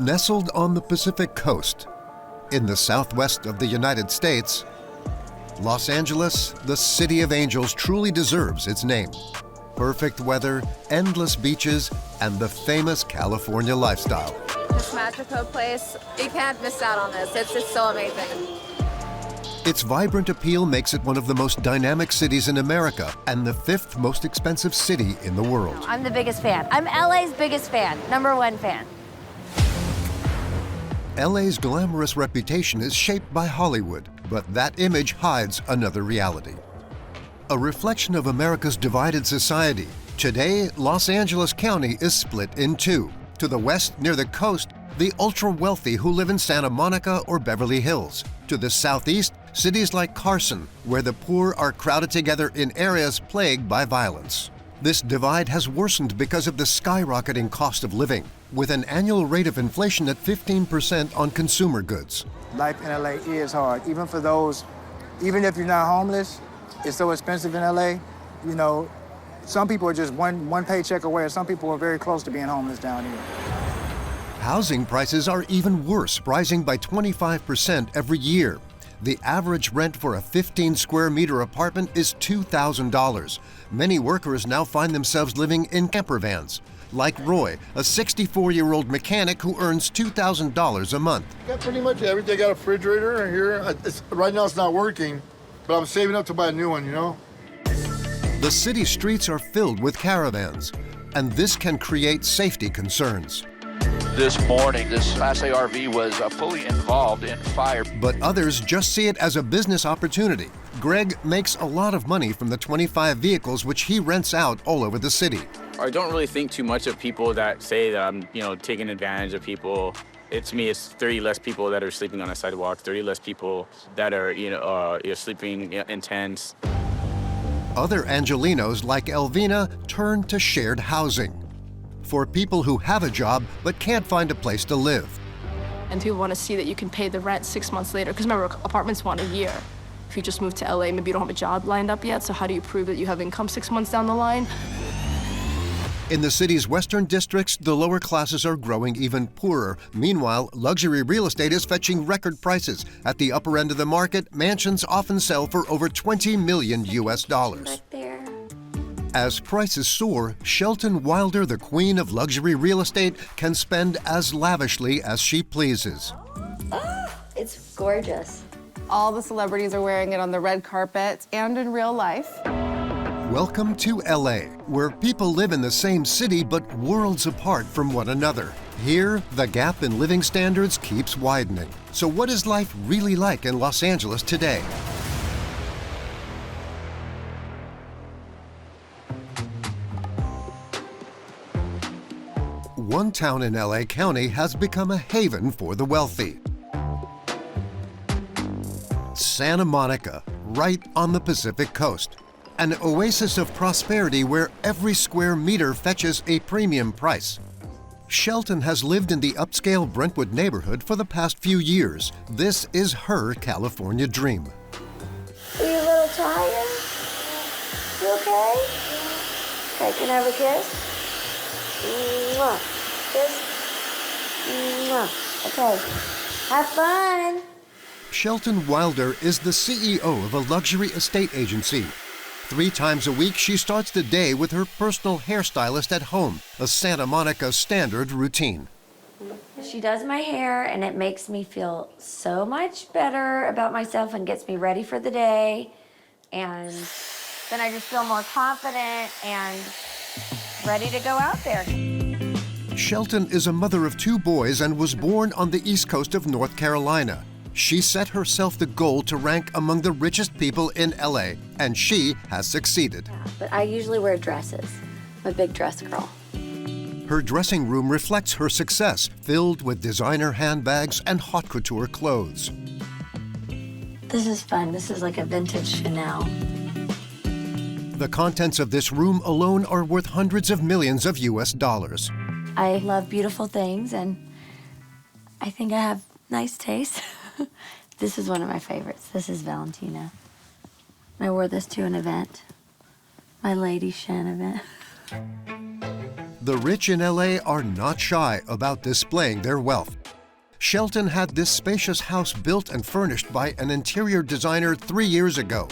Nestled on the Pacific coast, in the southwest of the United States, Los Angeles, the City of Angels, truly deserves its name. Perfect weather, endless beaches, and the famous California lifestyle. This magical place, you can't miss out on this. It's just so amazing. Its vibrant appeal makes it one of the most dynamic cities in America and the 5th most expensive city in the world. I'm the biggest fan. I'm LA's biggest fan, #1 fan. LA's glamorous reputation is shaped by Hollywood, but that image hides another reality. A reflection of America's divided society, today Los Angeles County is split in two. To the west, near the coast, the ultra-wealthy who live in Santa Monica or Beverly Hills. To the southeast, cities like Carson, where the poor are crowded together in areas plagued by violence. This divide has worsened because of the skyrocketing cost of living, with an annual rate of inflation at 15% on consumer goods. Life in LA is hard, even for those, even if you're not homeless, it's so expensive in LA. You know, some people are just one paycheck away, and some people are very close to being homeless down here. Housing prices are even worse, rising by 25% every year. The average rent for a 15 square meter apartment is $2,000. Many workers now find themselves living in camper vans, like Roy, a 64-year-old mechanic who earns $2,000 a month. Got pretty much everything. Got a refrigerator here. Right now it's not working, but I'm saving up to buy a new one, you know? The city streets are filled with caravans, and this can create safety concerns. This morning, this Class A RV was fully involved in fire. But others just see it as a business opportunity. Greg makes a lot of money from the 25 vehicles which he rents out all over the city. I don't really think too much of people that say that I'm, taking advantage of people. It's me, it's 30 less people that are sleeping on the sidewalk, 30 less people that are, sleeping in tents. Other Angelenos like Elvina turn to shared housing for people who have a job but can't find a place to live. And people want to see that you can pay the rent 6 months later, because remember, apartments want a year. If you just moved to LA, maybe you don't have a job lined up yet, so how do you prove that you have income 6 months down the line? In the city's western districts, the lower classes are growing even poorer. Meanwhile, luxury real estate is fetching record prices. At the upper end of the market, mansions often sell for over $20 million US. Back there. As prices soar, Shelton Wilder, the queen of luxury real estate, can spend as lavishly as she pleases. Oh, it's gorgeous. All the celebrities are wearing it on the red carpet and in real life. Welcome to LA, where people live in the same city but worlds apart from one another. Here, the gap in living standards keeps widening. So what is life really like in Los Angeles today? One town in LA County has become a haven for the wealthy. Santa Monica, right on the Pacific coast. An oasis of prosperity where every square meter fetches a premium price. Shelton has lived in the upscale Brentwood neighborhood for the past few years. This is her California dream. Are you a little tired? You okay? Okay, can I have a kiss? Mwah. Kiss? Mwah. Okay. Have fun. Shelton Wilder is the CEO of a luxury estate agency. 3 times a week, she starts the day with her personal hairstylist at home, a Santa Monica standard routine. She does my hair, and it makes me feel so much better about myself and gets me ready for the day. And then I just feel more confident and ready to go out there. Shelton is a mother of 2 boys and was born on the east coast of North Carolina. She set herself the goal to rank among the richest people in LA, and she has succeeded. Yeah, but I usually wear dresses. I'm a big dress girl. Her dressing room reflects her success, filled with designer handbags and haute couture clothes. This is fun. This is like a vintage Chanel. The contents of this room alone are worth hundreds of millions of US dollars. I love beautiful things, and I think I have nice taste. This is one of my favorites. This is Valentina. I wore this to an event, my Lady Shan event. The rich in LA are not shy about displaying their wealth. Shelton had this spacious house built and furnished by an interior designer 3 years ago.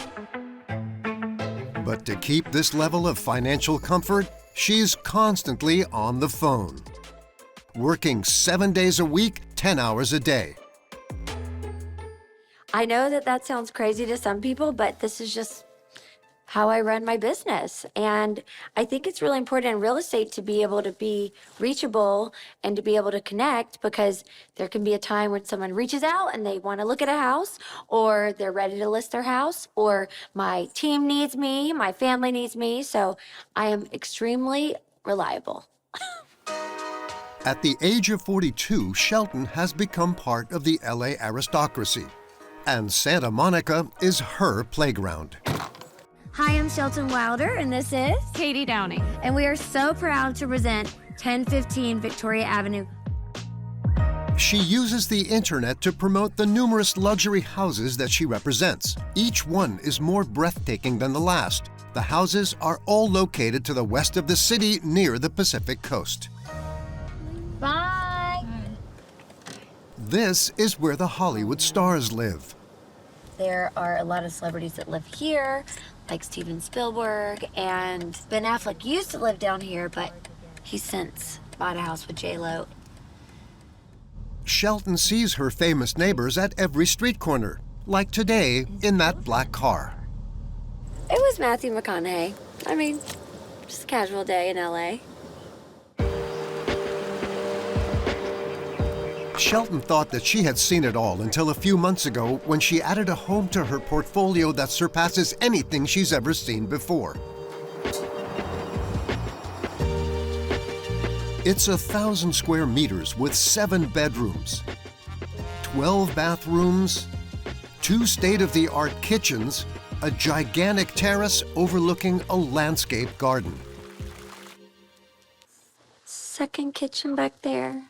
But to keep this level of financial comfort, she's constantly on the phone, working 7 days a week, 10 hours a day. I know that that sounds crazy to some people, but this is just how I run my business. And I think it's really important in real estate to be able to be reachable and to be able to connect, because there can be a time when someone reaches out and they want to look at a house, or they're ready to list their house, or my team needs me, my family needs me. So I am extremely reliable. At the age of 42, Shelton has become part of the LA aristocracy, and Santa Monica is her playground. Hi, I'm Shelton Wilder, and this is Katie Downing. And we are so proud to present 1015 Victoria Avenue. She uses the internet to promote the numerous luxury houses that she represents. Each one is more breathtaking than the last. The houses are all located to the west of the city near the Pacific coast. Bye. This is where the Hollywood stars live. There are a lot of celebrities that live here, like Steven Spielberg, and Ben Affleck used to live down here, but he's since bought a house with J-Lo. Shelton sees her famous neighbors at every street corner, like today in that black car. It was Matthew McConaughey. I mean, just a casual day in LA. Shelton thought that she had seen it all until a few months ago when she added a home to her portfolio that surpasses anything she's ever seen before. It's 1,000 square meters with 7 bedrooms, 12 bathrooms, 2 state-of-the-art kitchens, a gigantic terrace overlooking a landscape garden. Second kitchen back there.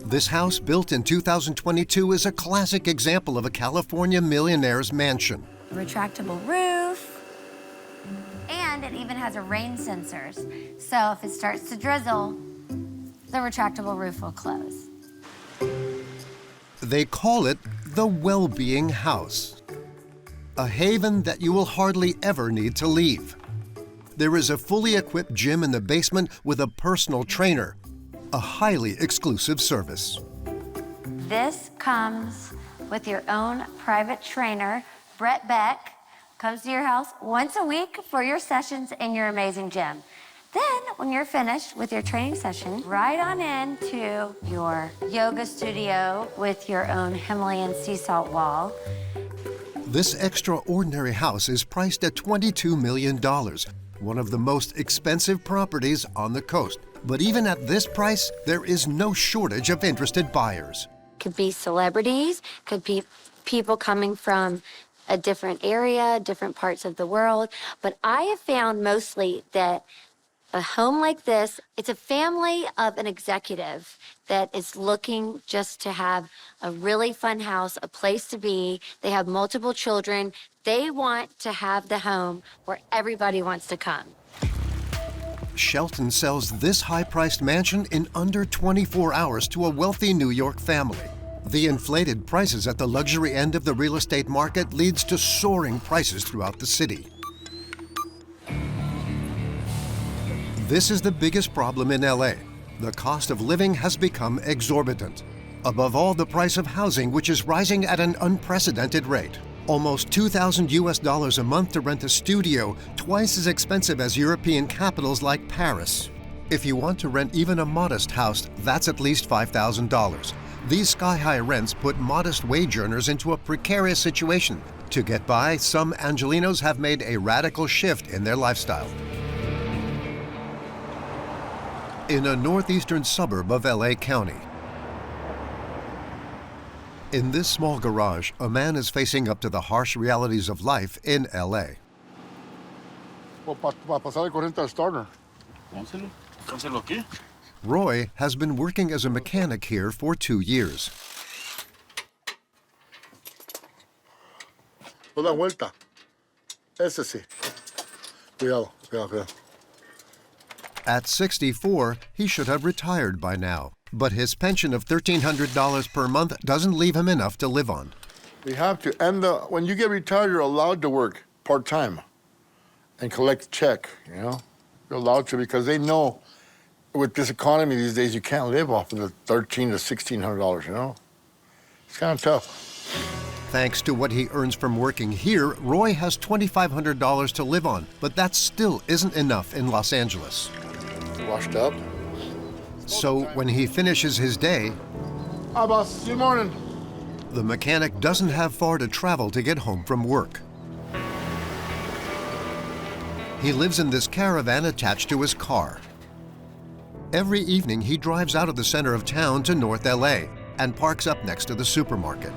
This house, built in 2022, is a classic example of a California millionaire's mansion. A retractable roof. And it even has a rain sensors. So if it starts to drizzle, the retractable roof will close. They call it the well-being house, a haven that you will hardly ever need to leave. There is a fully equipped gym in the basement with a personal trainer, a highly exclusive service. This comes with your own private trainer. Brett Beck comes to your house once a week for your sessions in your amazing gym. Then, when you're finished with your training session, ride on into your yoga studio with your own Himalayan sea salt wall. This extraordinary house is priced at $22 million, one of the most expensive properties on the coast. But even at this price, there is no shortage of interested buyers. Could be celebrities, could be people coming from a different area, different parts of the world. But I have found mostly that a home like this, it's a family of an executive that is looking just to have a really fun house, a place to be. They have multiple children. They want to have the home where everybody wants to come. Shelton sells this high-priced mansion in under 24 hours to a wealthy New York family. The inflated prices at the luxury end of the real estate market leads to soaring prices throughout the city. This is the biggest problem in LA. The cost of living has become exorbitant. Above all, the price of housing, which is rising at an unprecedented rate. Almost $2,000 a month to rent a studio, twice as expensive as European capitals like Paris. If you want to rent even a modest house, that's at least $5,000. These sky-high rents put modest wage earners into a precarious situation. To get by, some Angelenos have made a radical shift in their lifestyle. In a northeastern suburb of LA County, in this small garage, a man is facing up to the harsh realities of life in LA. Well, para pasar el corriente al starter. Cánselo aquí. Roy has been working as a mechanic here for 2 years. No da vuelta. Ese sí. Cuidado, cuidado, cuidado. At 64, he should have retired by now, but his pension of $1,300 per month doesn't leave him enough to live on. We have to, and when you get retired, you're allowed to work part-time and collect a check, you know? You're allowed to because they know with this economy these days, you can't live off of the $1,300 to $1,600, you know? It's kind of tough. Thanks to what he earns from working here, Roy has $2,500 to live on, but that still isn't enough in Los Angeles. Washed up. So when he finishes his day, Hi, boss. See you morning. the mechanic doesn't have far to travel to get home from work. He lives in this caravan attached to his car. Every evening, he drives out of the center of town to North LA and parks up next to the supermarket.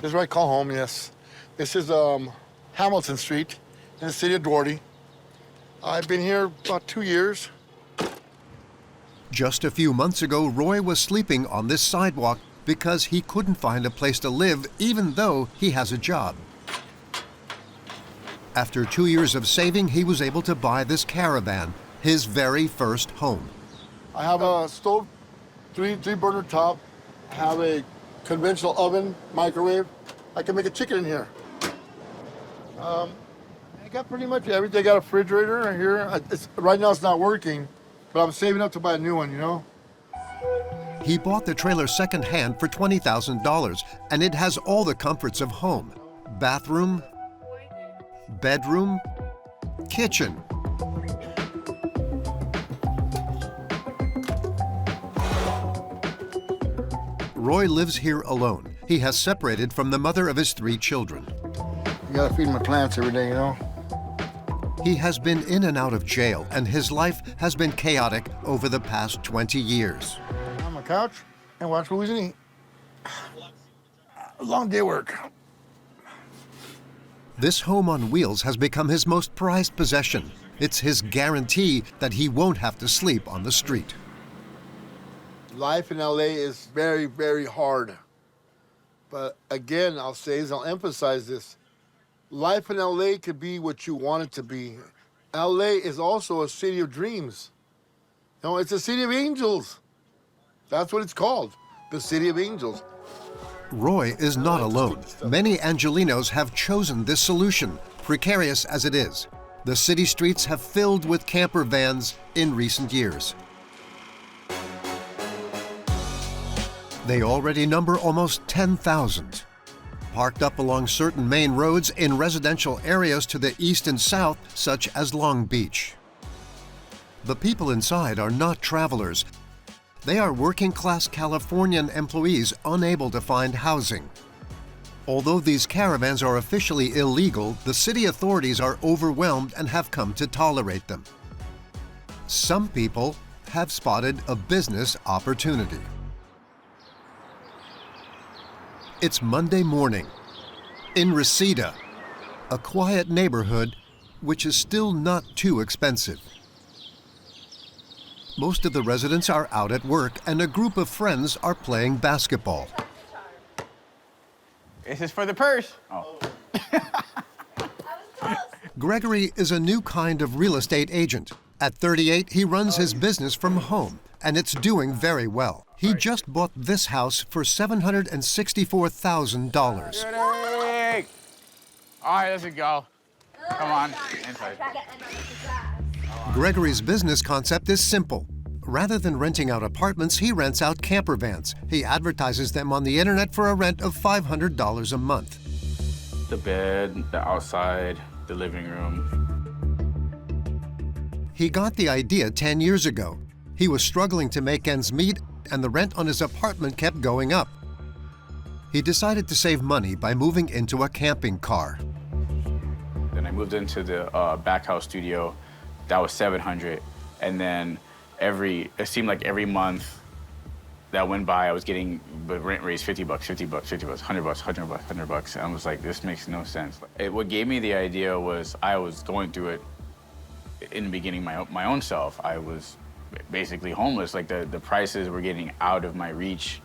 This is where I call home, yes. This is Hamilton Street in the city of Duarte. I've been here about 2 years. Just a few months ago, Roy was sleeping on this sidewalk because he couldn't find a place to live even though he has a job. After 2 years of saving, he was able to buy this caravan, his very first home. I have a stove, three burner top. I have a conventional oven, microwave. I can make a chicken in here. I got pretty much everything. I got a refrigerator right here. Right now it's not working, but I'm saving up to buy a new one, you know? He bought the trailer secondhand for $20,000, and it has all the comforts of home: bathroom, bedroom, kitchen. Roy lives here alone. He has separated from the mother of his 3 children. You gotta feed my plants every day, you know? He has been in and out of jail, and his life has been chaotic over the past 20 years. On my couch and watch movies and eat. Long day work. This home on wheels has become his most prized possession. It's his guarantee that he won't have to sleep on the street. Life in LA is very, very hard. But again, I'll emphasize this. Life in LA could be what you want it to be. LA is also a city of dreams. No, it's a city of angels. That's what it's called, the City of Angels. Roy is not alone. Many Angelenos have chosen this solution, precarious as it is. The city streets have filled with camper vans in recent years. They already number almost 10,000. Parked up along certain main roads in residential areas to the east and south, such as Long Beach. The people inside are not travelers. They are working-class Californian employees unable to find housing. Although these caravans are officially illegal, the city authorities are overwhelmed and have come to tolerate them. Some people have spotted a business opportunity. It's Monday morning in Reseda, a quiet neighborhood which is still not too expensive. Most of the residents are out at work, and a group of friends are playing basketball. This is for the purse. Oh. Gregory is a new kind of real estate agent. At 38, he runs his business from home, and it's doing very well. He just bought this house for $764,000. All right, let's go. Come on, inside. Gregory's business concept is simple. Rather than renting out apartments, he rents out camper vans. He advertises them on the internet for a rent of $500 a month. The bed, the outside, the living room. He got the idea 10 years ago. He was struggling to make ends meet, and the rent on his apartment kept going up. He decided to save money by moving into a camping car. Then I moved into the back house studio. That was $700, and then it seemed like every month that went by, I was getting the rent raised $50, $50, $50, $100, $100, $100. And I was like, this makes no sense. What gave me the idea was I was going through it in the beginning my own self. I was basically homeless. Like the prices were getting out of my reach.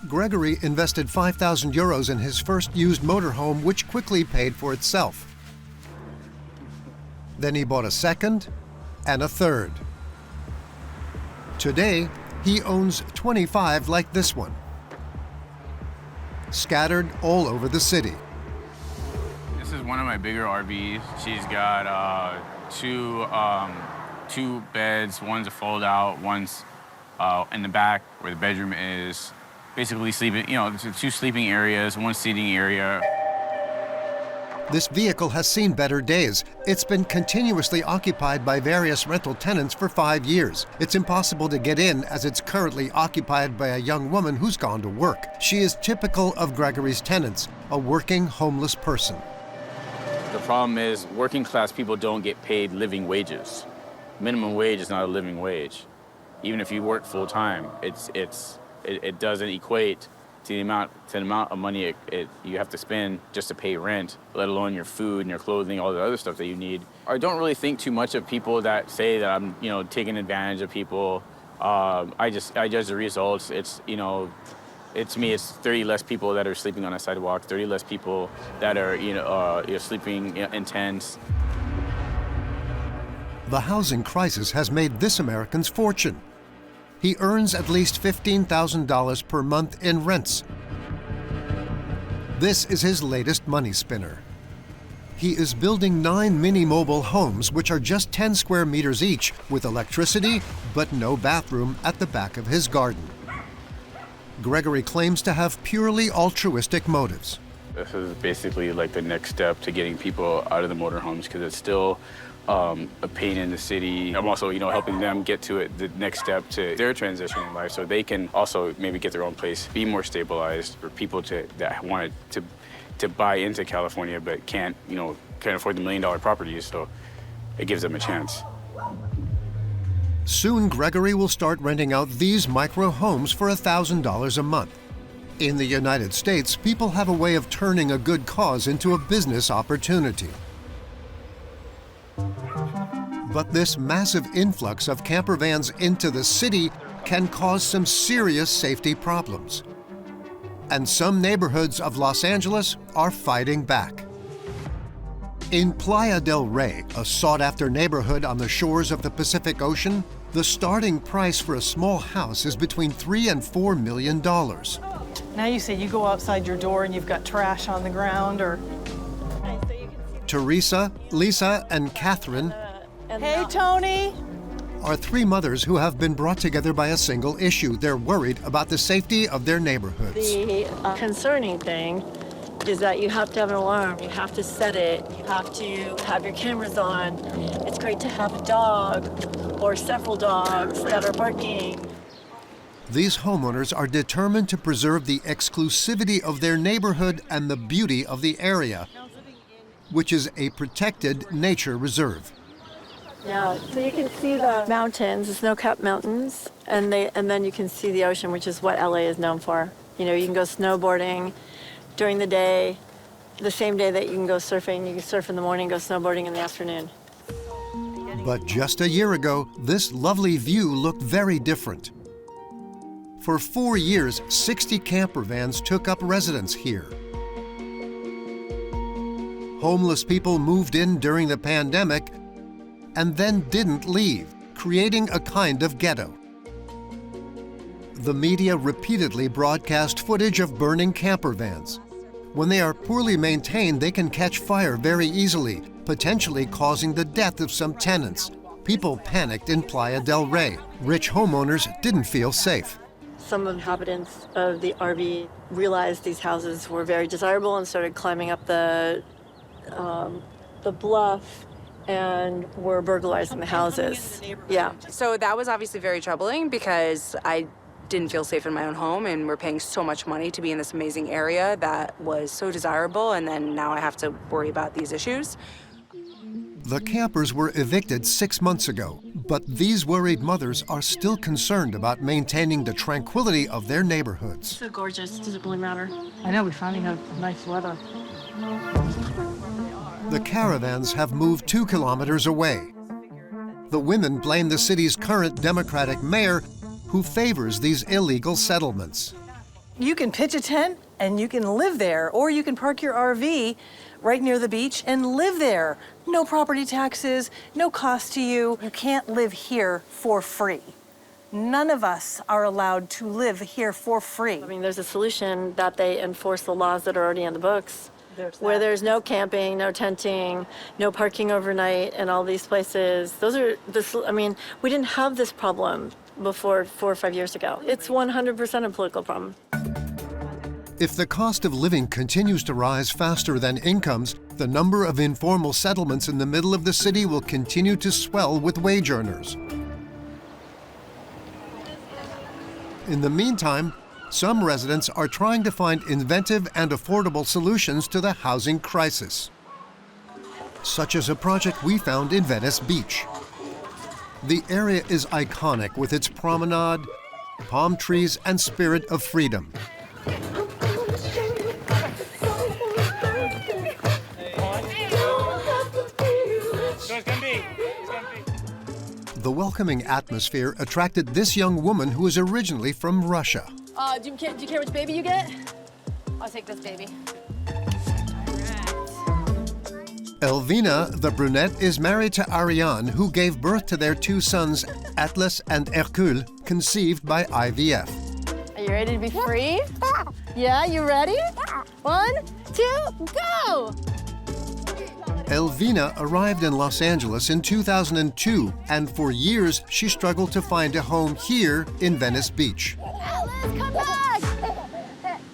Gregory invested 5,000 euros in his first used motorhome, which quickly paid for itself. Then he bought a second and a third. Today, he owns 25 like this one, scattered all over the city. This is one of my bigger RVs. She's got two beds. One's a fold out, one's in the back where the bedroom is. Basically sleeping, there's two sleeping areas, one seating area. This vehicle has seen better days. It's been continuously occupied by various rental tenants for 5 years. It's impossible to get in as it's currently occupied by a young woman who's gone to work. She is typical of Gregory's tenants, a working homeless person. The problem is working class people don't get paid living wages. Minimum wage is not a living wage. Even if you work full time, it doesn't equate to the amount of money you have to spend just to pay rent, let alone your food and your clothing, all the other stuff that you need. I don't really think too much of people that say that I'm, taking advantage of people. I judge the results. It's me. It's 30 less people that are sleeping on a sidewalk, 30 less people that are, sleeping in tents. The housing crisis has made this American's fortune. He earns at least $15,000 per month in rents. This is his latest money spinner. He is building 9 mini mobile homes, which are just 10 square meters each, with electricity, but no bathroom at the back of his garden. Gregory claims to have purely altruistic motives. This is basically like the next step to getting people out of the motorhomes because it's still a pain in the city. I'm also, helping them get to it, the next step to their transition in life so they can also maybe get their own place, be more stabilized for people that wanted to buy into California but can't afford the $1 million properties, so it gives them a chance. Soon, Gregory will start renting out these micro homes for $1,000 a month. In the United States, people have a way of turning a good cause into a business opportunity. But this massive influx of camper vans into the city can cause some serious safety problems. And some neighborhoods of Los Angeles are fighting back. In Playa del Rey, a sought-after neighborhood on the shores of the Pacific Ocean, the starting price for a small house is between $3 and $4 million. Now you say you go outside your door and you've got trash on the ground or... Teresa, Lisa, and Catherine Hey, Tony! are 3 mothers who have been brought together by a single issue. They're worried about the safety of their neighborhoods. The concerning thing is that you have to have an alarm, you have to set it, you have to have your cameras on. It's great to have a dog or several dogs that are barking. These homeowners are determined to preserve the exclusivity of their neighborhood and the beauty of the area, which is a protected nature reserve. Yeah, so you can see the mountains, the snow-capped mountains, and then you can see the ocean, which is what LA is known for. You can go snowboarding during the day, the same day that you can go surfing. You can surf in the morning, go snowboarding in the afternoon. But just a year ago, this lovely view looked very different. For 4 years, 60 camper vans took up residence here. Homeless people moved in during the pandemic and then didn't leave, creating a kind of ghetto. The media repeatedly broadcast footage of burning camper vans. When they are poorly maintained, they can catch fire very easily, potentially causing the death of some tenants. People panicked in Playa del Rey. Rich homeowners didn't feel safe. Some inhabitants of the RV realized these houses were very desirable and started climbing up the bluff and were burglarizing the houses. Yeah. So that was obviously very troubling because I didn't feel safe in my own home, and we're paying so much money to be in this amazing area that was so desirable, and then now I have to worry about these issues. The campers were evicted 6 months ago, but these worried mothers are still concerned about maintaining the tranquility of their neighborhoods. So gorgeous, does it really matter? I know, we finally have nice weather. The caravans have moved 2 kilometers away. The women blame the city's current Democratic mayor, who favors these illegal settlements. You can pitch a tent and you can live there, or you can park your RV right near the beach and live there. No property taxes, no cost to you. You can't live here for free. None of us are allowed to live here for free. I mean, there's a solution that they enforce the laws that are already in the books, where there's no camping, no tenting, no parking overnight in all these places. I mean, we didn't have this problem before 4 or 5 years ago. It's 100% a political problem. If the cost of living continues to rise faster than incomes, the number of informal settlements in the middle of the city will continue to swell with wage earners. In the meantime, some residents are trying to find inventive and affordable solutions to the housing crisis, such as a project we found in Venice Beach. The area is iconic with its promenade, palm trees, and spirit of freedom. The welcoming atmosphere attracted this young woman who is originally from Russia. Do you care which baby you get? I'll take this baby. Elvina, the brunette, is married to Ariane, who gave birth to their 2 sons, Atlas and Hercule, conceived by IVF. Are you ready to be free? Yeah, you ready? 1, 2, go! Elvina arrived in Los Angeles in 2002, and for years she struggled to find a home here in Venice Beach. Alice, come back!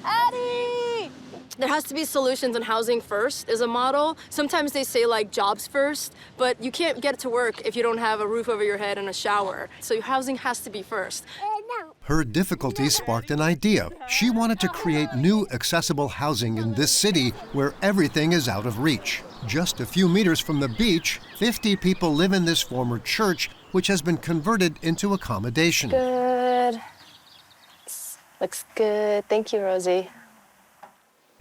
Addie! There has to be solutions, and housing first is a model. Sometimes they say like jobs first, but you can't get to work if you don't have a roof over your head and a shower. So your housing has to be first. Her difficulties sparked an idea. She wanted to create new accessible housing in this city where everything is out of reach. Just a few meters from the beach, 50 people live in this former church, which has been converted into accommodation. Good. Looks good. Thank you, Rosie.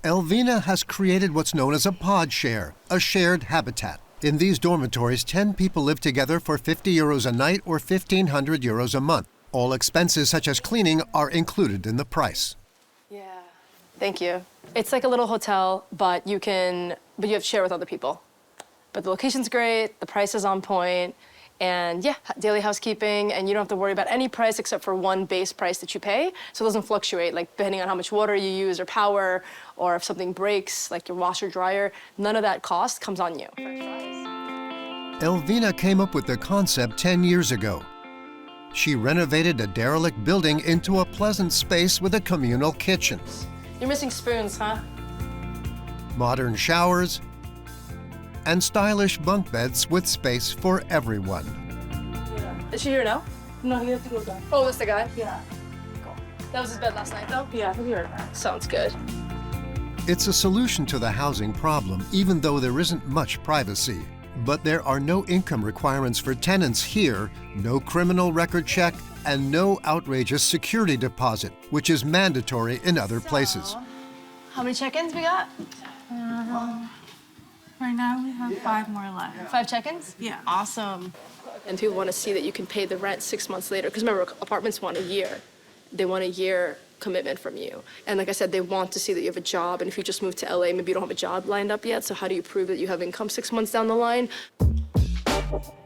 Elvina has created what's known as a pod share, a shared habitat. In these dormitories, 10 people live together for 50 euros a night or 1,500 euros a month. All expenses such as cleaning are included in the price. Yeah. Thank you. It's like a little hotel, but you have to share with other people. But the location's great, the price is on point, and yeah, daily housekeeping, and you don't have to worry about any price except for one base price that you pay, so it doesn't fluctuate, like depending on how much water you use or power, or if something breaks, like your washer dryer, none of that cost comes on you. Elvina came up with the concept 10 years ago. She renovated a derelict building into a pleasant space with a communal kitchen. You're missing spoons, huh? Modern showers, and stylish bunk beds with space for everyone. Yeah. Is she here now? No, he has to go back. Oh, that's the guy? Yeah. Cool. That was his bed last night, though? Yeah, he'll be right back. Sounds good. It's a solution to the housing problem, even though there isn't much privacy. But there are no income requirements for tenants here, no criminal record check, and no outrageous security deposit, which is mandatory in other places. How many check-ins we got? Right now we have 5 more left. 5 check-ins? Yeah. Awesome. And people want to see that you can pay the rent 6 months later. Because remember, apartments want a year. They want a year commitment from you. And like I said, they want to see that you have a job. And if you just moved to LA, maybe you don't have a job lined up yet. So how do you prove that you have income 6 months down the line?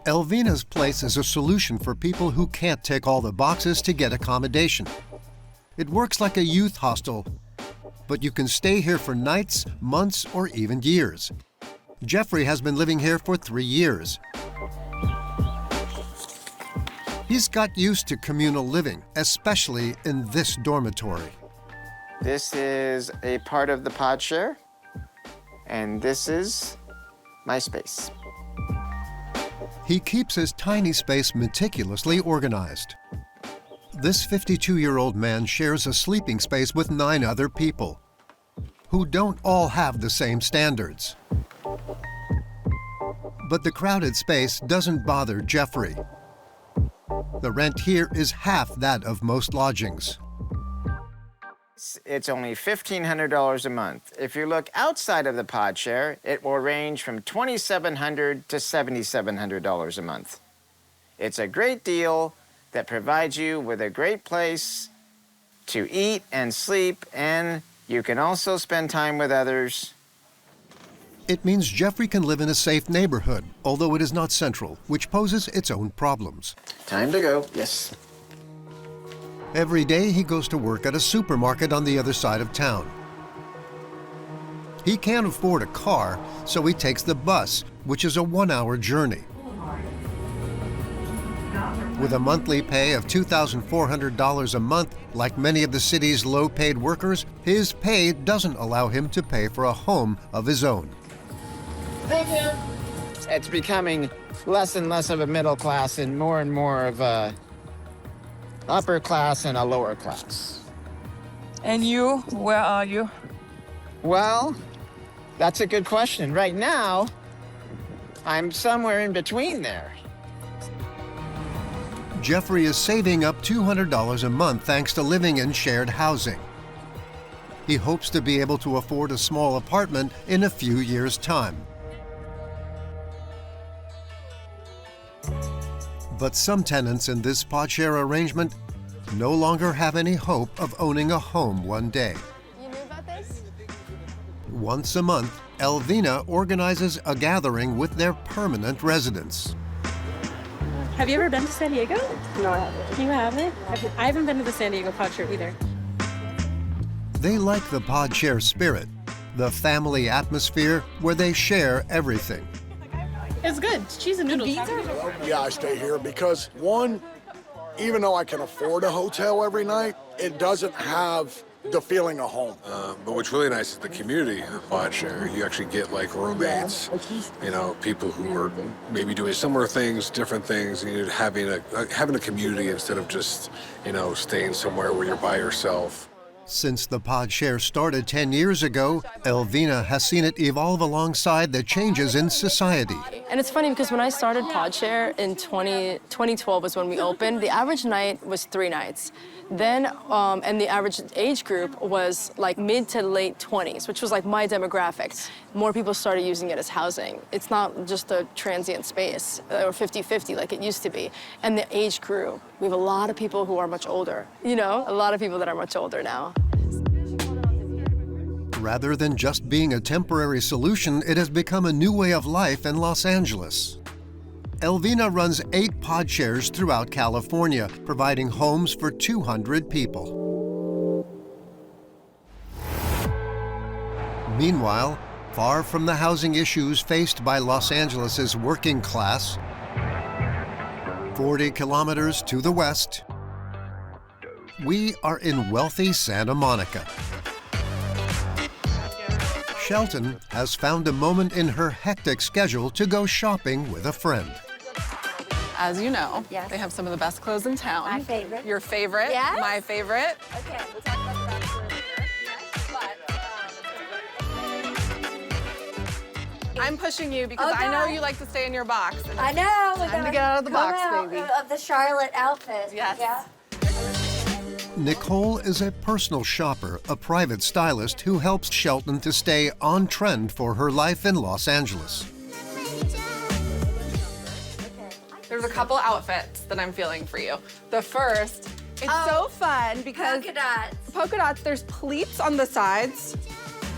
Elvina's place is a solution for people who can't tick all the boxes to get accommodation. It works like a youth hostel, but you can stay here for nights, months, or even years. Jeffrey has been living here for 3 years. He's got used to communal living, especially in this dormitory. This is a part of the pod share, and this is my space. He keeps his tiny space meticulously organized. This 52-year-old man shares a sleeping space with 9 other people who don't all have the same standards. But the crowded space doesn't bother Jeffrey. The rent here is half that of most lodgings. It's only $1,500 a month. If you look outside of the pod share, it will range from $2,700 to $7,700 a month. It's a great deal that provides you with a great place to eat and sleep, and you can also spend time with others. It means Jeffrey can live in a safe neighborhood, although it is not central, which poses its own problems. Time to go, yes. Every day he goes to work at a supermarket on the other side of town. He can't afford a car, so he takes the bus, which is a 1-hour journey. With a monthly pay of $2,400 a month, like many of the city's low-paid workers, his pay doesn't allow him to pay for a home of his own. It's becoming less and less of a middle class and more of a upper class and a lower class. And you, where are you? Well, that's a good question. Right now, I'm somewhere in between there. Jeffrey is saving up $200 a month thanks to living in shared housing. He hopes to be able to afford a small apartment in a few years' time. But some tenants in this pod share arrangement no longer have any hope of owning a home one day. You knew about this? Once a month, Elvina organizes a gathering with their permanent residents. Have you ever been to San Diego? No, I haven't. You haven't? I haven't been to the San Diego pod share either. They like the pod share spirit, the family atmosphere where they share everything. It's good. Cheese and noodles. Yeah, I stay here because, one, even though I can afford a hotel every night, it doesn't have the feeling of home. But what's really nice is the community pod share. You actually get like roommates, you know, people who are maybe doing similar things, different things, and you're having a community instead of just, you know, staying somewhere where you're by yourself. Since the pod share started 10 years ago, Elvina has seen it evolve alongside the changes in society. And it's funny because when I started Podshare in 2012 was when we opened, the average night was 3 nights. Then, and the average age group was like mid to late 20s, which was like my demographic. More people started using it as housing. It's not just a transient space or 50-50 like it used to be. And the age grew. We have a lot of people who are much older, you know, a lot of people that are much older now. Rather than just being a temporary solution, it has become a new way of life in Los Angeles. Elvina runs 8 pod shares throughout California, providing homes for 200 people. Meanwhile, far from the housing issues faced by Los Angeles' working class, 40 kilometers to the west, we are in wealthy Santa Monica. Shelton has found a moment in her hectic schedule to go shopping with a friend. As you know, they have some of the best clothes in town. My favorite. Your favorite, Yes. my favorite. Okay, we'll talk about the bachelor later. I'm pushing you because Oh, I know God. you like to stay in your box. And I know. Time to get out of the box, baby. Of the Charlotte outfit. Yes. Yeah. Nicole is a personal shopper, a private stylist who helps Shelton to stay on trend for her life in Los Angeles. There's a couple outfits that I'm feeling for you. The first, it's so fun because Polka dots. Polka dots, there's pleats on the sides.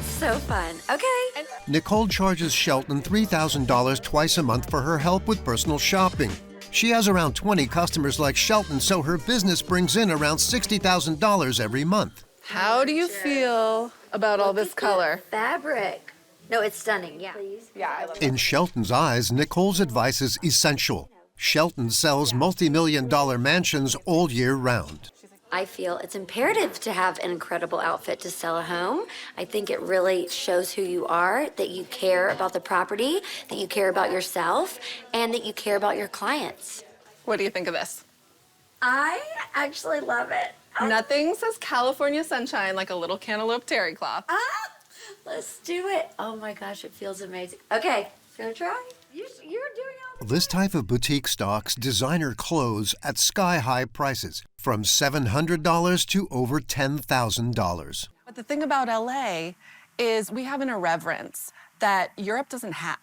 So fun. Okay. Nicole charges Shelton $3,000 twice a month for her help with personal shopping. She has around 20 customers like Shelton, so her business brings in around $60,000 every month. How do you feel about all this color? Fabric. No, it's stunning. Yeah. Please. Yeah, I love it. In Shelton's eyes, Nicole's advice is essential. Shelton sells multi-million-dollar mansions all year round. I feel it's imperative to have an incredible outfit to sell a home. I think it really shows who you are, that you care about the property, that you care about yourself, and that you care about your clients. What do you think of this? I actually love it. Nothing says California sunshine like a little cantaloupe terry cloth. Let's do it. Oh my gosh, it feels amazing. Okay, gonna try? You're doing all. This type of boutique stocks designer clothes at sky-high prices, from $700 to over $10,000. But the thing about LA is we have an irreverence that Europe doesn't have.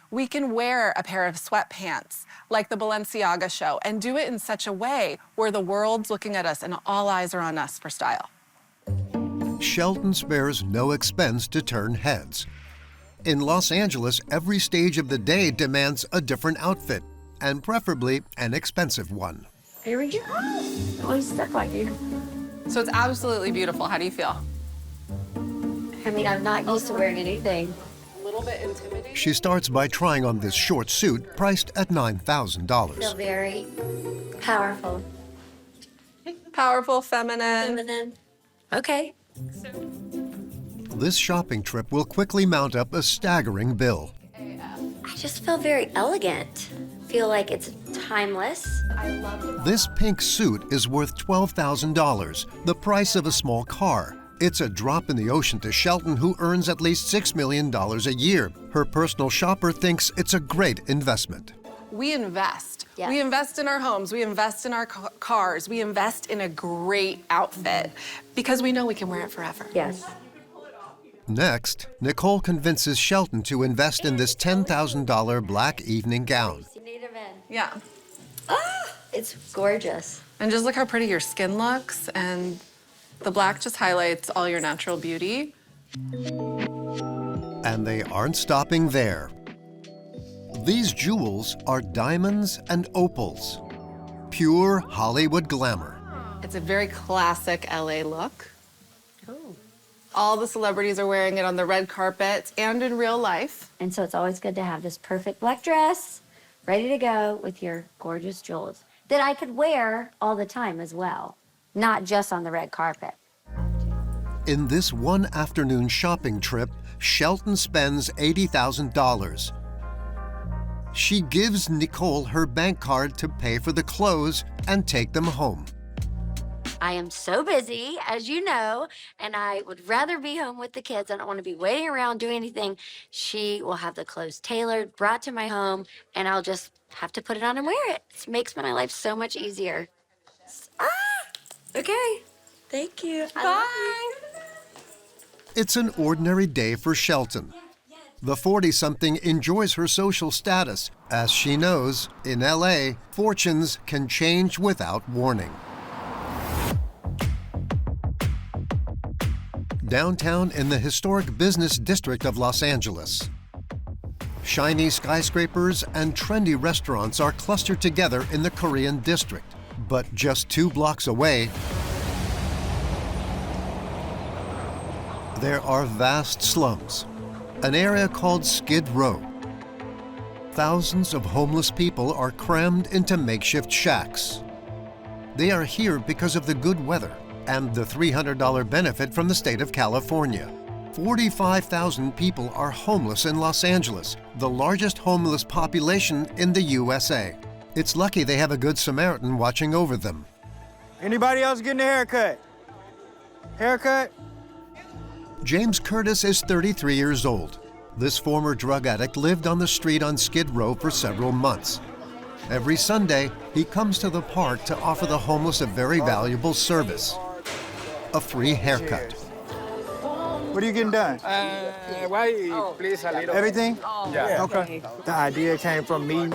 We can wear a pair of sweatpants like the Balenciaga show and do it in such a way where the world's looking at us and all eyes are on us for style. Shelton spares no expense to turn heads. In Los Angeles, every stage of the day demands a different outfit, and preferably an expensive one. Here we go. One step on you. So it's absolutely beautiful. How do you feel? I mean, I'm not used to wearing anything. A little bit intimidating. She starts by trying on this short suit priced at $9,000. Feel very powerful. Powerful, feminine. Feminine. Okay. This shopping trip will quickly mount up a staggering bill. I just feel very elegant. Feel like it's timeless. I love it. This pink suit is worth $12,000, the price of a small car. It's a drop in the ocean to Shelton, who earns at least $6 million a year. Her personal shopper thinks it's a great investment. We invest. Yes. We invest in our homes. We invest in our cars. We invest in a great outfit because we know we can wear it forever. Yes. Next, Nicole convinces Shelton to invest in this $10,000 black evening gown. You need them in. Yeah. Ah, it's gorgeous. And just look how pretty your skin looks, and the black just highlights all your natural beauty. And they aren't stopping there. These jewels are diamonds and opals. Pure Hollywood glamour. It's a very classic LA look. All the celebrities are wearing it on the red carpet and in real life. And so it's always good to have this perfect black dress ready to go with your gorgeous jewels that I could wear all the time as well, not just on the red carpet. In this one afternoon shopping trip, Shelton spends $80,000. She gives Nicole her bank card to pay for the clothes and take them home. I am so busy, as you know, and I would rather be home with the kids. I don't want to be waiting around doing anything. She will have the clothes tailored, brought to my home, and I'll just have to put it on and wear it. It makes my life so much easier. Ah! Okay. Thank you. Bye. It's an ordinary day for Shelton. The 40-something enjoys her social status. As she knows, in LA, fortunes can change without warning. Downtown in the historic business district of Los Angeles. Shiny skyscrapers and trendy restaurants are clustered together in the Korean district. But just 2 blocks away, there are vast slums, an area called Skid Row. Thousands of homeless people are crammed into makeshift shacks. They are here because of the good weather and the $300 benefit from the state of California. 45,000 people are homeless in Los Angeles, the largest homeless population in the USA. It's lucky they have a good Samaritan watching over them. Anybody else getting a haircut? Haircut? James Curtis is 33 years old. This former drug addict lived on the street on Skid Row for several months. Every Sunday, he comes to the park to offer the homeless a very valuable service: a free haircut. What are you getting done? Why, please, a little. Everything? Yeah. Okay. The idea came from me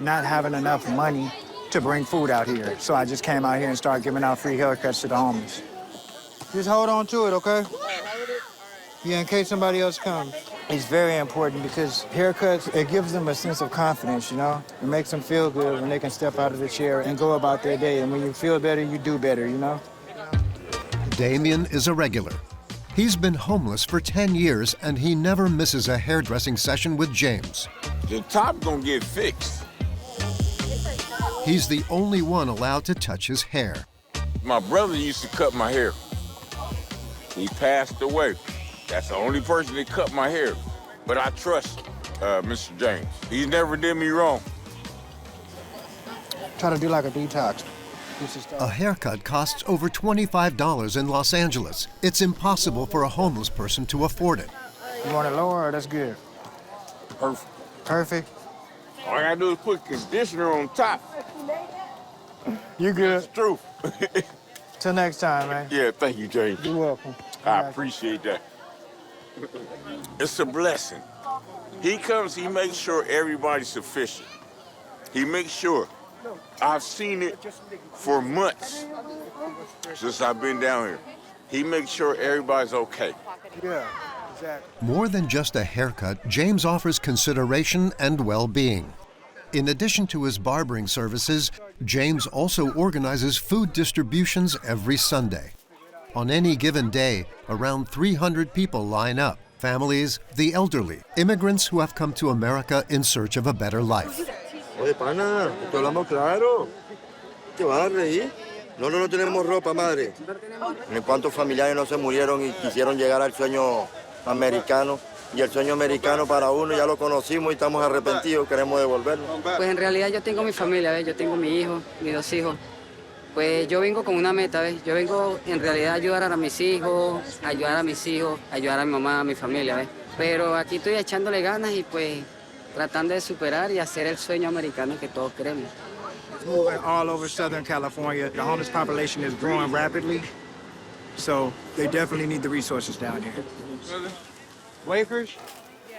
not having enough money to bring food out here. So I just came out here and started giving out free haircuts to the homeless. Just hold on to it, okay? Yeah, in case somebody else comes. It's very important because haircuts, it gives them a sense of confidence, you know? It makes them feel good when they can step out of the chair and go about their day. And when you feel better, you do better, you know? Damien is a regular. He's been homeless for 10 years and he never misses a hairdressing session with James. The top gonna get fixed. He's the only one allowed to touch his hair. My brother used to cut my hair. He passed away. That's the only person that cut my hair. But I trust Mr. James. He never did me wrong. Try to do like a detox. A haircut costs over $25 in Los Angeles. It's impossible for a homeless person to afford it. You want it lower or that's good? Perfect. Perfect? All I gotta do is put conditioner on top. You good? That's true. Till next time, man. Yeah, thank you, James. You're welcome. I appreciate that. It's a blessing. He comes, he makes sure everybody's sufficient. He makes sure. I've seen it for months since I've been down here. He makes sure everybody's okay. Yeah, exactly. More than just a haircut, James offers consideration and well-being. In addition to his barbering services, James also organizes food distributions every Sunday. On any given day, around 300 people line up. Families, the elderly, immigrants who have come to America in search of a better life. Oye, pana, te hablamos claro. ¿Te vas a reír? Nosotros no tenemos ropa, madre. Ni cuántos familiares no se murieron y quisieron llegar al sueño americano. Y el sueño americano para uno ya lo conocimos y estamos arrepentidos, queremos devolverlo. Pues en realidad yo tengo mi familia, ¿ves? Yo tengo mi hijo, mis 2 hijos. Pues yo vengo con una meta, ¿ves? Yo vengo en realidad a ayudar a mis hijos, ayudar a mis hijos, ayudar a mi mamá, a mi familia, ¿ves? Pero aquí estoy echándole ganas y pues tratando de superar y hacer el sueño americano que todos queremos. Moving all over Southern California. The homeless population is growing rapidly, so they definitely need the resources down here. Wafers?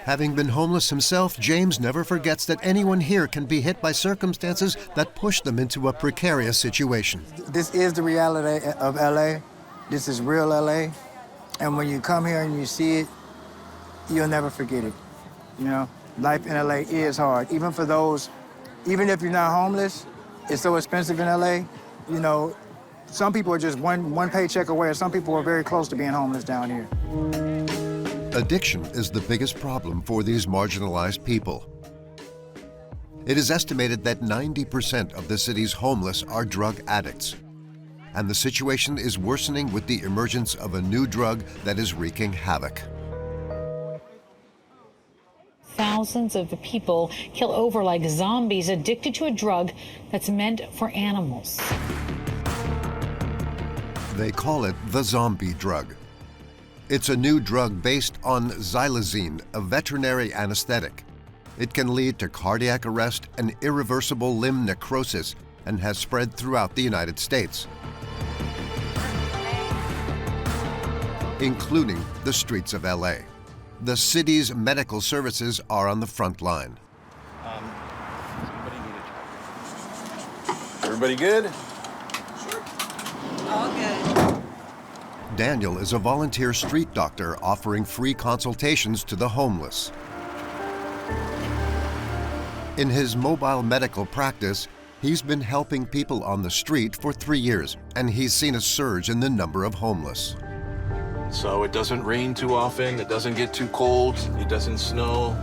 Having been homeless himself, James never forgets that anyone here can be hit by circumstances that push them into a precarious situation. This is the reality of LA. This is real LA. And when you come here and you see it, you'll never forget it. You know, life in LA is hard. Even for those, even if you're not homeless, it's so expensive in LA. You know, some people are just one paycheck away, or some people are very close to being homeless down here. Addiction is the biggest problem for these marginalized people. It is estimated that 90% of the city's homeless are drug addicts. And the situation is worsening with the emergence of a new drug that is wreaking havoc. Thousands of people kill over like zombies addicted to a drug that's meant for animals. They call it the zombie drug. It's a new drug based on xylazine, a veterinary anesthetic. It can lead to cardiac arrest and irreversible limb necrosis and has spread throughout the United States, including the streets of LA. The city's medical services are on the front line. Everybody good? Sure. All good. Daniel is a volunteer street doctor offering free consultations to the homeless. In his mobile medical practice, he's been helping people on the street for 3 years, and he's seen a surge in the number of homeless. So it doesn't rain too often, it doesn't get too cold, it doesn't snow,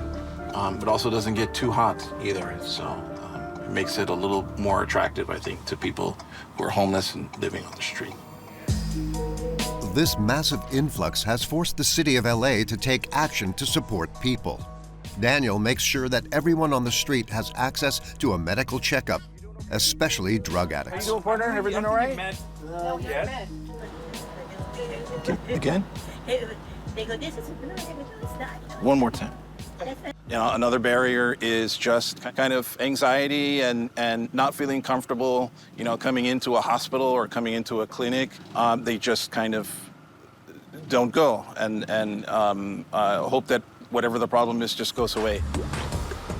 but also doesn't get too hot either. So it makes it a little more attractive, I think, to people who are homeless and living on the street. This massive influx has forced the city of LA to take action to support people. Daniel makes sure that everyone on the street has access to a medical checkup, especially drug addicts. How you doing, partner? Everything all right? Yes. Again? One more time. You know, another barrier is just kind of anxiety and not feeling comfortable, you know, coming into a hospital or coming into a clinic. They just kind of don't go and hope that whatever the problem is just goes away.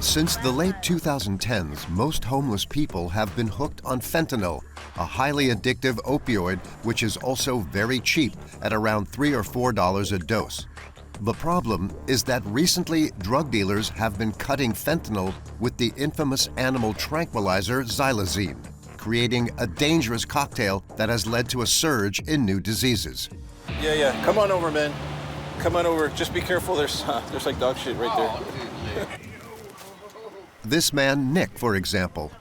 Since the late 2010s, most homeless people have been hooked on fentanyl, a highly addictive opioid which is also very cheap at around $3 or $4 a dose. The problem is that recently drug dealers have been cutting fentanyl with the infamous animal tranquilizer xylazine, creating a dangerous cocktail that has led to a surge in new diseases. Yeah. Come on over, man. Come on over. Just be careful. There's like dog shit right there. This man, Nick, for example.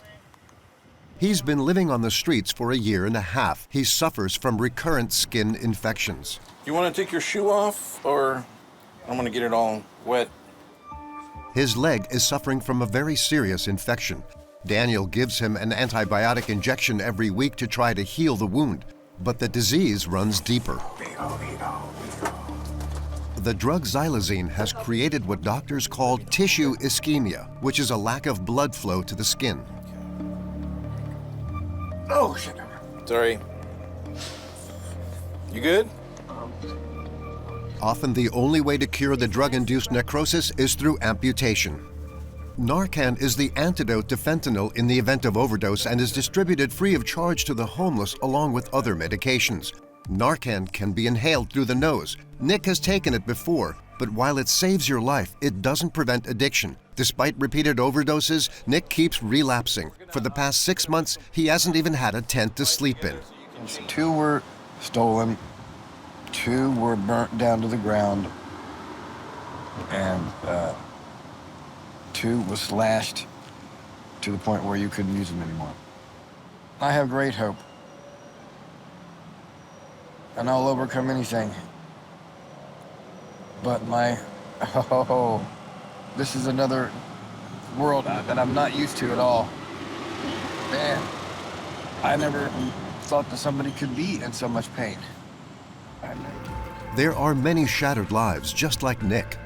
He's been living on the streets for 1.5 years. He suffers from recurrent skin infections. You want to take your shoe off, or I don't want to get it all wet? His leg is suffering from a very serious infection. Daniel gives him an antibiotic injection every week to try to heal the wound, but the disease runs deeper. The drug xylazine has created what doctors call tissue ischemia, which is a lack of blood flow to the skin. Oh, shit. Sorry. You good? Often the only way to cure the drug-induced necrosis is through amputation. Narcan is the antidote to fentanyl in the event of overdose and is distributed free of charge to the homeless along with other medications. Narcan can be inhaled through the nose. Nick has taken it before, but while it saves your life, it doesn't prevent addiction. Despite repeated overdoses, Nick keeps relapsing. For the past 6 months, he hasn't even had a tent to sleep in. 2 were stolen, 2 were burnt down to the ground, and 2 was slashed to the point where you couldn't use them anymore. I have great hope, and I'll overcome anything. But this is another world that I'm not used to at all. Man, I never thought that somebody could be in so much pain. There are many shattered lives just like Nick.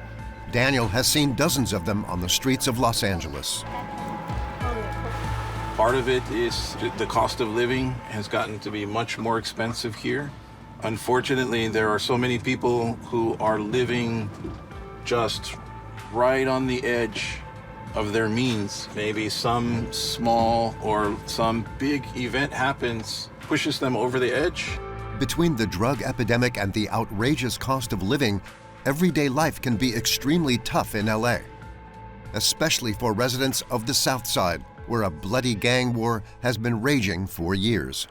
Daniel has seen dozens of them on the streets of Los Angeles. Part of it is the cost of living has gotten to be much more expensive here. Unfortunately, there are so many people who are living just right on the edge of their means. Maybe some small or some big event happens, pushes them over the edge. Between the drug epidemic and the outrageous cost of living, everyday life can be extremely tough in LA, especially for residents of the South Side, where a bloody gang war has been raging for years.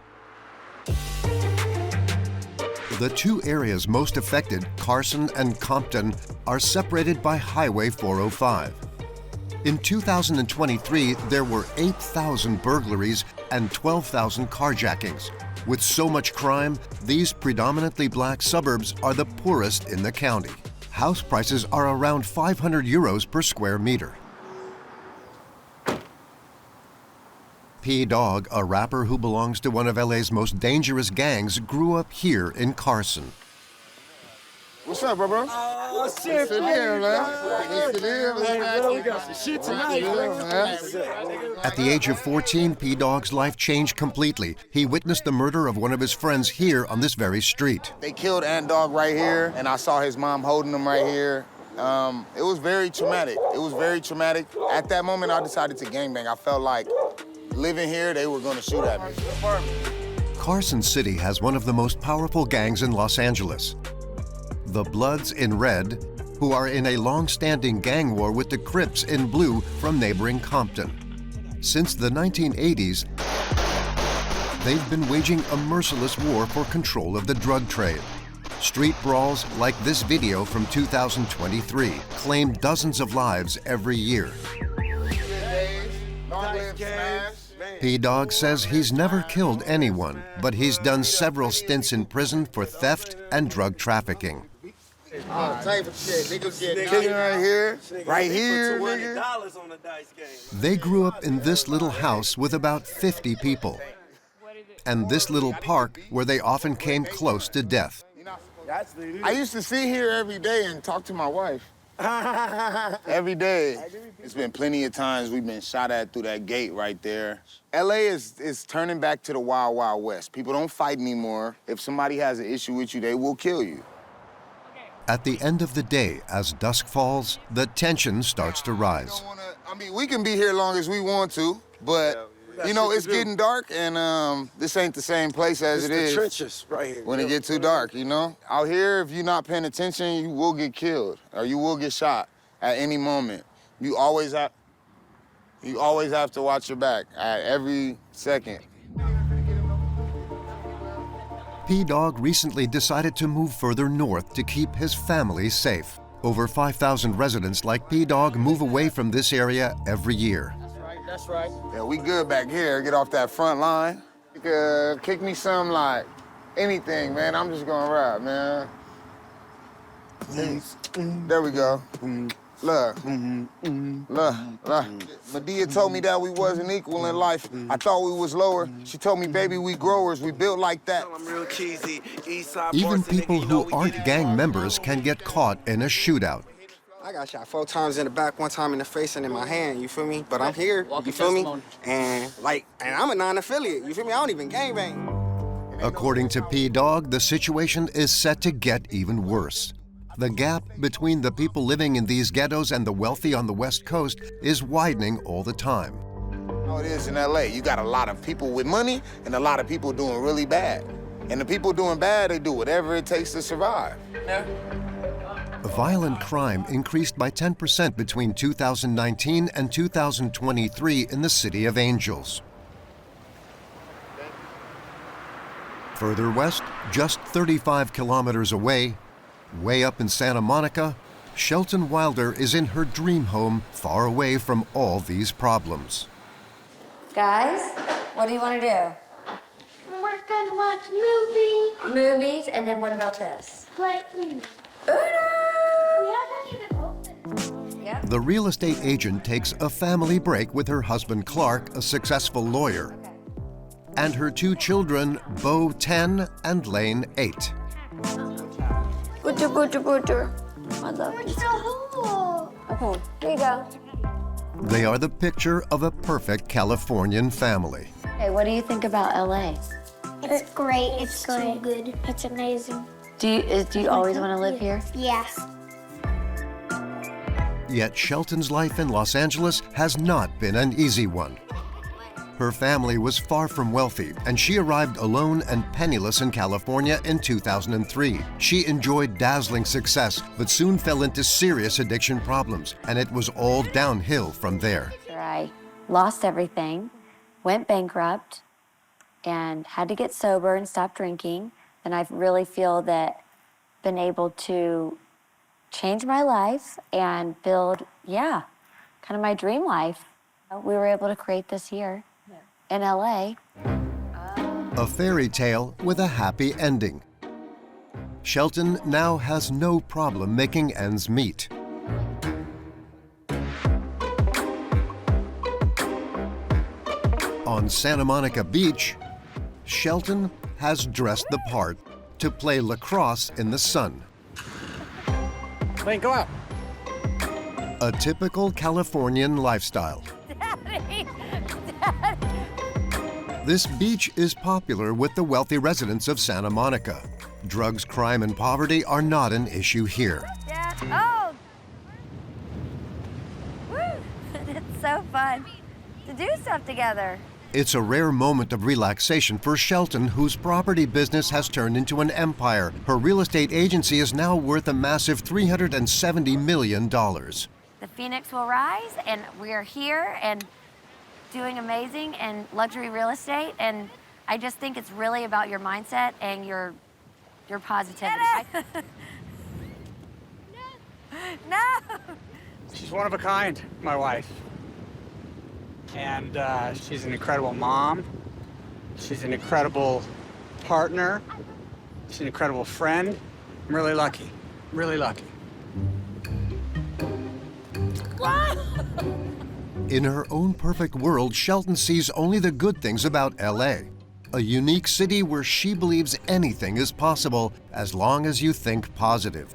The 2 areas most affected, Carson and Compton, are separated by Highway 405. In 2023, there were 8,000 burglaries and 12,000 carjackings. With so much crime, these predominantly black suburbs are the poorest in the county. House prices are around 500 euros per square meter. P-Dog, a rapper who belongs to one of LA's most dangerous gangs, grew up here in Carson. What's up, bro? Oh, shit, man. We got some shit tonight, man. At the age of 14, P-Dog's life changed completely. He witnessed the murder of one of his friends here on this very street. They killed Ant Dog right here, and I saw his mom holding him right here. It was very traumatic. It was very traumatic. At that moment, I decided to gangbang. I felt like living here, they were going to shoot at me. Carson City has one of the most powerful gangs in Los Angeles. The Bloods in red, who are in a long-standing gang war with the Crips in blue from neighboring Compton. Since the 1980s, they've been waging a merciless war for control of the drug trade. Street brawls like this video from 2023 claim dozens of lives every year. P-Dog says he's never killed anyone, but he's done several stints in prison for theft and drug trafficking. Type of shit. Niggas get right here, nigga. They grew up in this little house with about 50 people, and this little park where they often came close to death. I used to sit here every day and talk to my wife. Every day. It's been plenty of times we've been shot at through that gate right there. LA is turning back to the Wild Wild West. People don't fight anymore. If somebody has an issue with you, they will kill you. At the end of the day, as dusk falls, the tension starts to rise. I mean, we can be here long as we want to, but you know, it's getting dark, and this ain't the same place as it is. It's the trenches right here. When it gets too dark, you know? Out here, if you're not paying attention, you will get killed, or you will get shot at any moment. You always have to watch your back at every second. P-Dog recently decided to move further north to keep his family safe. Over 5,000 residents like P-Dog move away from this area every year. That's right. Yeah, we good back here. Get off that front line. You could kick me some, like, anything, man. I'm just gonna rap, man. There we go. Look. Look. Medea told me that we wasn't equal in life. I thought we was lower. She told me, baby, we growers. We built like that. Even people who aren't gang members can get caught in a shootout. I got shot 4 times in the back, 1 time in the face and in my hand, you feel me? But I'm here, you feel me? And I'm a non-affiliate, you feel me? I don't even gangbang. According to P-Dog, the situation is set to get even worse. The gap between the people living in these ghettos and the wealthy on the West Coast is widening all the time. How it is in LA, you got a lot of people with money and a lot of people doing really bad. And the people doing bad, they do whatever it takes to survive. Violent crime increased by 10% between 2019 and 2023 in the City of Angels. Further west, just 35 kilometers away, way up in Santa Monica, Shelton Wilder is in her dream home far away from all these problems. Guys, what do you want to do? We're gonna watch movies. Movies, and then what about this? Play Uno. We haven't even opened. Yep. The real estate agent takes a family break with her husband Clark, a successful lawyer, and her two children, Bo 10 and Lane 8. Butcher. I love you. Okay, here you go. They are the picture of a perfect Californian family. Hey, what do you think about LA? It's great. It's so good. It's amazing. Do you always want to live here? Yes. Yet Shelton's life in Los Angeles has not been an easy one. Her family was far from wealthy, and she arrived alone and penniless in California in 2003. She enjoyed dazzling success, but soon fell into serious addiction problems, and it was all downhill from there. I lost everything, went bankrupt, and had to get sober and stop drinking. And I really feel that been able to change my life and build, kind of my dream life. We were able to create this here in LA. A fairy tale with a happy ending. Shelton now has no problem making ends meet. On Santa Monica Beach, Shelton has dressed the part to play lacrosse in the sun. Lane, go out. A typical Californian lifestyle. Daddy! This beach is popular with the wealthy residents of Santa Monica. Drugs, crime, and poverty are not an issue here. Dad, oh! Woo! It's so fun to do stuff together. It's a rare moment of relaxation for Shelton, whose property business has turned into an empire. Her real estate agency is now worth a massive $370 million. The Phoenix will rise, and we're here and doing amazing in luxury real estate. And I just think it's really about your mindset and your positivity. No! She's one of a kind, my wife. And she's an incredible mom. She's an incredible partner. She's an incredible friend. I'm really lucky, really lucky. In her own perfect world, Shelton sees only the good things about LA. A unique city where she believes anything is possible as long as you think positive.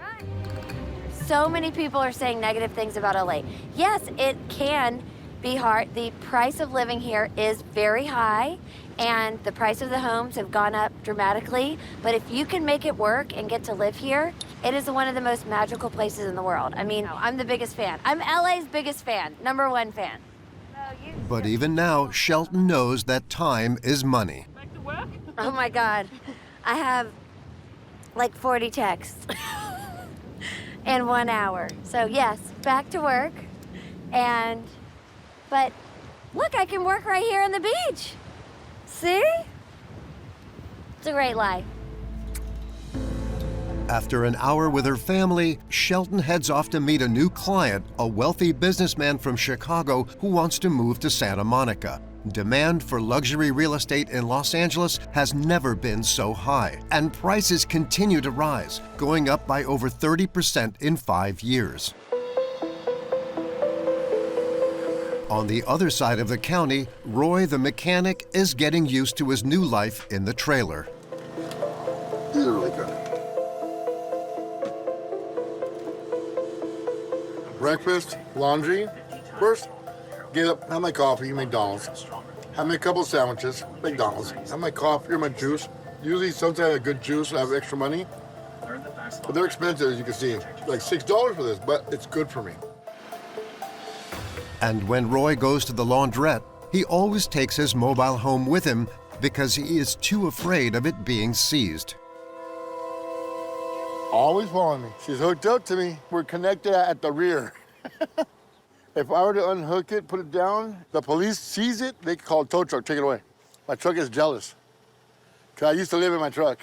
So many people are saying negative things about LA. Yes, it can be hard. The price of living here is very high, and the price of the homes have gone up dramatically. But if you can make it work and get to live here, it is one of the most magical places in the world. I mean, I'm the biggest fan. I'm LA's biggest fan, #1 fan. But even now, Shelton knows that time is money. Oh my God, I have like 40 texts in 1 hour. So yes, back to work. But look, I can work right here on the beach. See? It's a great life. After an hour with her family, Shelton heads off to meet a new client, a wealthy businessman from Chicago who wants to move to Santa Monica. Demand for luxury real estate in Los Angeles has never been so high, and prices continue to rise, going up by over 30% in 5 years. On the other side of the county, Roy the mechanic is getting used to his new life in the trailer. These are really good. Breakfast, laundry. First, get up, have my coffee, McDonald's. Have me a couple sandwiches, McDonald's. Have my coffee or my juice. Usually sometimes a good juice, I have extra money. But they're expensive, as you can see. Like $6 for this, but it's good for me. And when Roy goes to the laundrette, he always takes his mobile home with him because he is too afraid of it being seized. Always following me. She's hooked up to me. We're connected at the rear. If I were to unhook it, put it down, the police seize it, they call a tow truck, take it away. My truck is jealous. Because I used to live in my truck.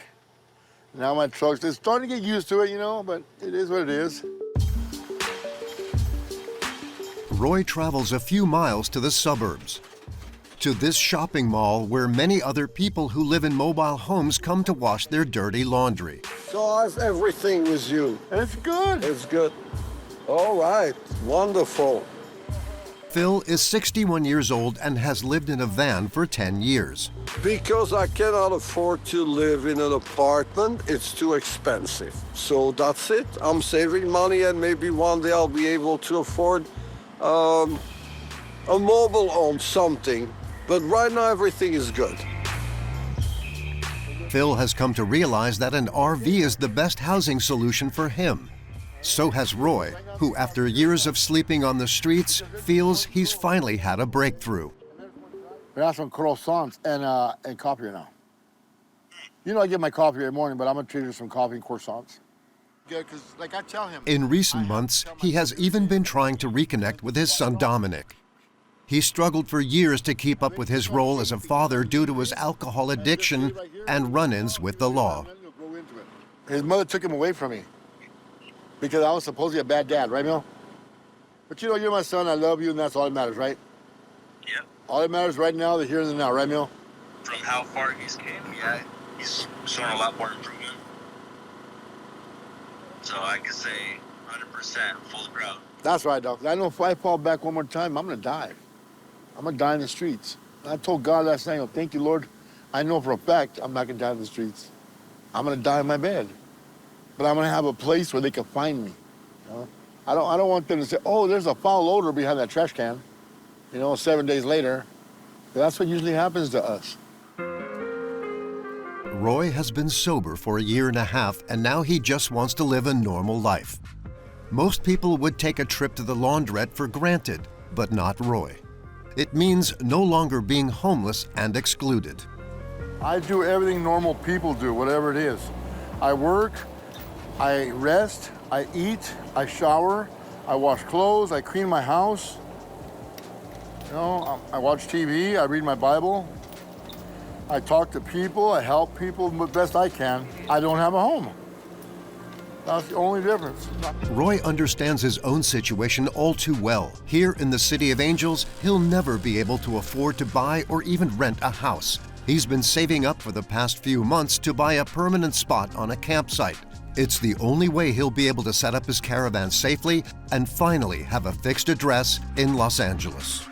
Now my truck's it's starting to get used to it, you know, but it is what it is. Roy travels a few miles to the suburbs, to this shopping mall where many other people who live in mobile homes come to wash their dirty laundry. So how's everything with you? It's good. It's good. All right, wonderful. Phil is 61 years old and has lived in a van for 10 years. Because I cannot afford to live in an apartment, it's too expensive. So that's it. I'm saving money and maybe one day I'll be able to afford a mobile home, something. But right now everything is good. Phil has come to realize that an RV is the best housing solution for him. So has Roy, who after years of sleeping on the streets, feels he's finally had a breakthrough. We have some croissants and coffee right now. You know I get my coffee every morning, but I'm gonna treat her some coffee and croissants. Good, because like I tell him. In recent months, he has even been trying to reconnect with his son Dominic. He struggled for years to keep up with his role as a father due to his alcohol addiction and run-ins with the law. His mother took him away from me because I was supposedly a bad dad, right, Mel? But you know, you're my son, I love you, and that's all that matters, right? Yeah. All that matters right now, the here and the now, right, Mel? From how far he's came, yeah, he's shown a lot more improvement. So I could say 100% full ground. That's right, Doc. I know if I fall back one more time, I'm gonna die. I'm gonna die in the streets. I told God last night, thank you, Lord. I know for a fact I'm not gonna die in the streets. I'm gonna die in my bed. But I'm gonna have a place where they can find me. You know? I don't want them to say, oh, there's a foul odor behind that trash can. You know, 7 days later. That's what usually happens to us. Roy has been sober for a year and a half, and now he just wants to live a normal life. Most people would take a trip to the laundrette for granted, but not Roy. It means no longer being homeless and excluded. I do everything normal people do, whatever it is. I work, I rest, I eat, I shower, I wash clothes, I clean my house. You know, I watch TV, I read my Bible. I talk to people, I help people the best I can. I don't have a home. That's the only difference. Roy understands his own situation all too well. Here in the City of Angels, he'll never be able to afford to buy or even rent a house. He's been saving up for the past few months to buy a permanent spot on a campsite. It's the only way he'll be able to set up his caravan safely and finally have a fixed address in Los Angeles.